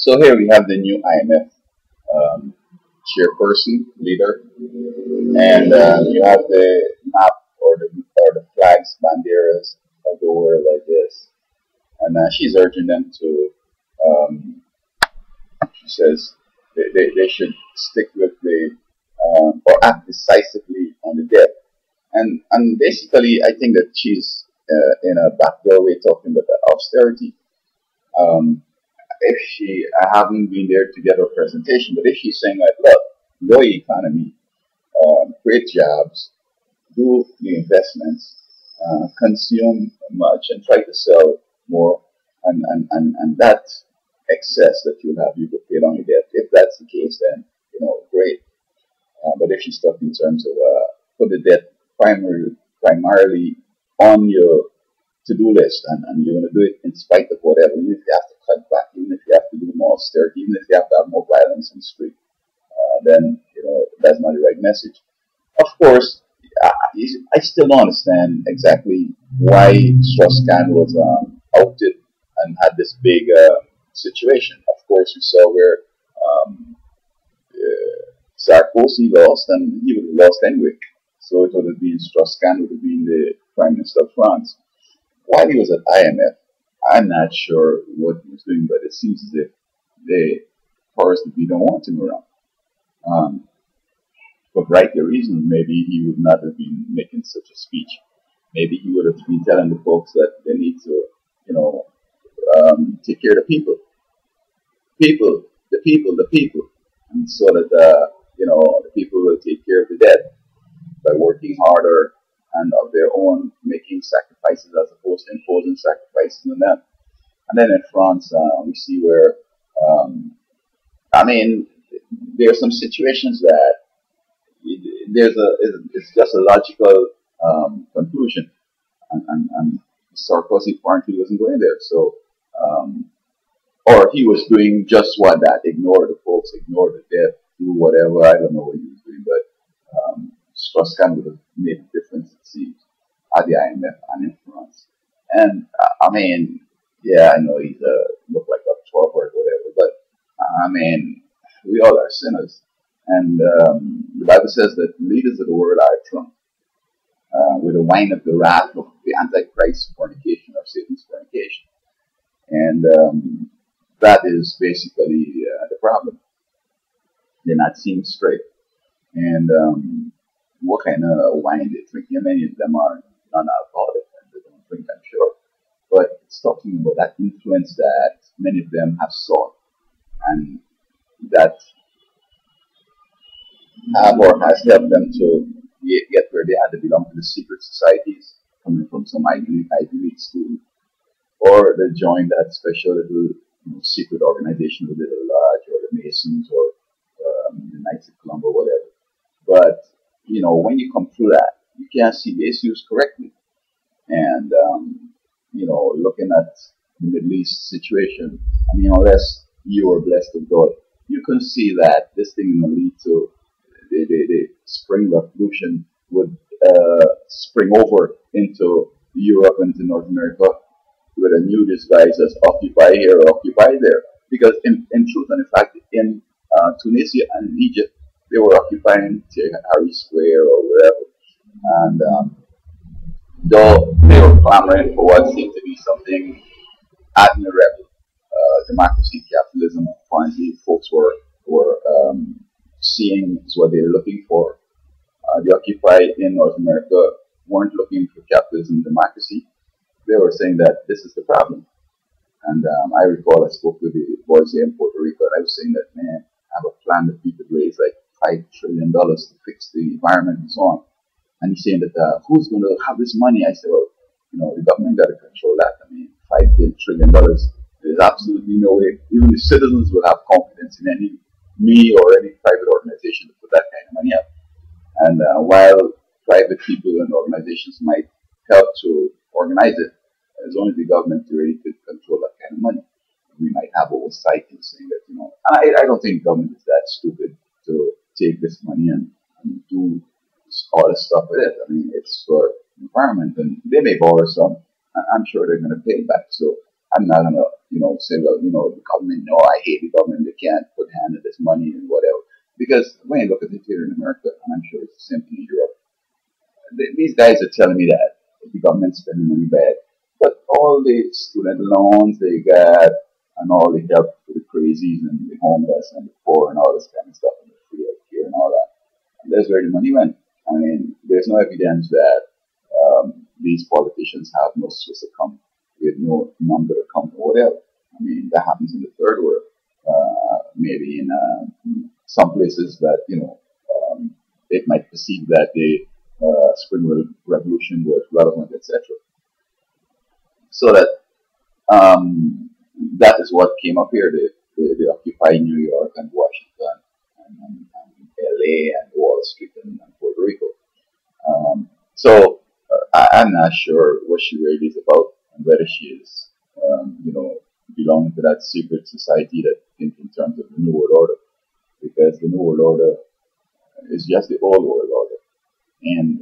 So here we have the new IMF um, chairperson, leader, and you have the map or the flags, banderas of the world like this, and she's urging them to. Um, she says they should stick with the or act decisively on the debt, and basically I think that she's in a backdoor way talking about the austerity. Um, if she, I haven't been there to get her presentation, but if she's saying like, look, grow your economy, create jobs, do the investments, consume much, and try to sell more, and that excess that you have, you could pay down your debt. If that's the case, then great. But if she's talking in terms of put the debt primarily on your to-do list, and you're going to do it in spite of whatever, even if you have to cut back, even if you have to do more austerity, even if you have to have more violence on the street, then that's not the right message. Of course, I still don't understand exactly why Strauss-Kahn was outed and had this big situation. Of course, we saw where um, Sarkozy lost, and he would have lost anyway. So it would have been Strauss-Kahn would have been the Prime Minister of France. While he was at IMF, I'm not sure what he was doing, but it seems as if the powers that be don't want him around. Um, for variety of reasons, maybe he would not have been making such a speech. Maybe he would have been telling the folks that they need to, you know, take care of the people, the people, and so that the people will take care of the debt by working harder and of their own making sacrifices as opposed to imposing sacrifices on them. And then in France, we see where, I mean, there are some situations that it's just a logical conclusion, and Sarkozy apparently wasn't going there. So, or he was doing just what that, ignore the folks, ignore the debt, do whatever. I don't know what he was doing, but Strauss-Kahn would have made a difference, it seems, at the IMF and in France. And I mean, yeah, I know he's look like a twelve or whatever, but I mean, we all are sinners. And the Bible says that leaders of the world are drunk with the wine of the wrath of the Antichrist fornication or Satan's fornication. And that is basically the problem. They're not seeing straight. And what kind of wine they drink? Yeah, many of them are non-alcoholic and they don't drink, I'm sure. But it's talking about that influence that many of them have sought and that have or has helped them to get where they had to belong to the secret societies coming from some Ivy League school, or they joined that special little secret organization, the Little Lodge, or the Masons, or the Knights of Columbus, whatever. But when you come through that, you can't see the issues correctly. And looking at the Middle East situation, I mean, unless you were blessed with God, you can see that this thing will lead to the spring revolution would spring over into Europe and into North America with a new disguise as occupy here or occupy there. Because in truth and in fact, in Tunisia and Egypt, they were occupying Tahrir Square or wherever. And though they were clamoring for what seemed to be something admirable, democracy, capitalism, apparently folks were seeing is what they were looking for. The Occupy in North America weren't looking for capitalism, democracy. They were saying that this is the problem. And I recall I spoke with the boys here in Puerto Rico, and I was saying that, man, I have a plan that we could raise like $5 trillion to fix the environment and so on. And he's saying that who's going to have this money? I said, well, the government got to control that. I mean, $5 trillion. There's absolutely no way. Even the citizens will have confidence in me or any private organization to put that kind of money up. And while private people and organizations might help to organize it, it's only the government really could control that kind of money. We might have oversight in saying that, I don't think government is that stupid to take this money and do all this stuff with it. I mean, it's for environment, and they may borrow some, and I'm sure they're going to pay it back. So I'm not gonna, say, well, the government, no, I hate the government, they can't put hand in this money and whatever. Because when you look at it here in America, and I'm sure it's the same thing in Europe, these guys are telling me that the government's spending money bad. But all the student loans they got and all the help for the crazies and the homeless and the poor and all this kind of stuff and the free healthcare and all that, and there's where the money went. I mean, there's no evidence that these politicians have no Swiss account with no number account or whatever. I mean, that happens in the third world, maybe in some places that, it might perceive that the Spring Revolution was relevant, etc. So that is what came up here. They occupied New York and Washington and LA and Wall Street and Puerto Rico. I'm not sure what she really is about and whether she is, belonging to that secret society that thinks in terms of the New World Order, because the New World Order is just the old world order. And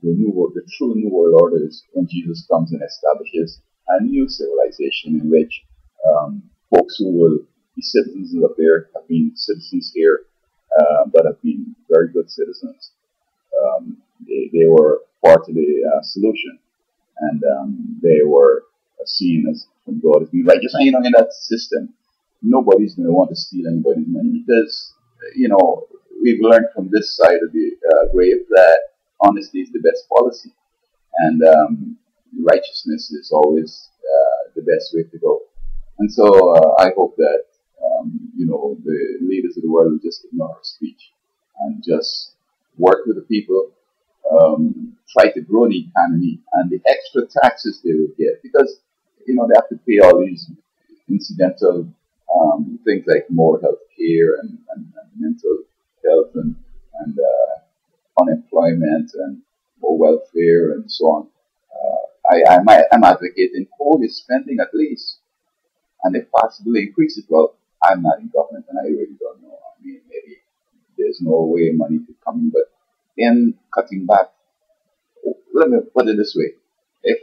the true New World Order is when Jesus comes and establishes a new civilization in which folks who will be citizens up there have been citizens here, but have been very good citizens. They were part of the solution, and they were seen as from God as being righteous. And in that system, nobody's going to want to steal anybody's money because we've learned from this side of the grave that honesty is the best policy, and righteousness is always the best way to go. And so I hope that the leaders of the world will just ignore her speech and just work with the people, try to grow the economy, and the extra taxes they will get, because they have to pay all these incidental things like more health care and mental health and unemployment and more welfare and so on. I'm advocating hold the spending at least, and if possible increase it. Well, I'm not in government and I really don't know. I mean, maybe there's no way money could come in, but in cutting back, let me put it this way: if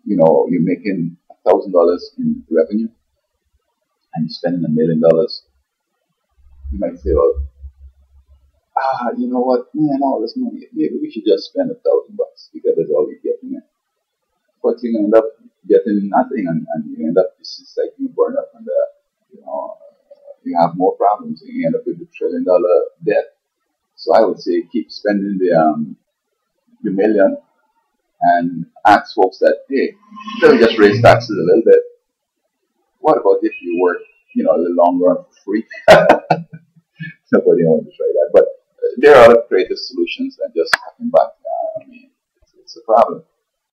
you're making $1,000 in revenue and you're spending $1,000,000, you might say, well, you know what, man, all this money, maybe we should just spend $1,000 because that's all we're getting in. But you end up getting nothing, and you end up just like you burn up, and you have more problems. And you end up with a $1 trillion debt. So I would say keep spending the million and ask folks that, hey, let me just raise taxes a little bit. What about if you work, a little longer and for free? Nobody wants to try that. But there are other creative solutions than just cutting back. I mean, it's a problem.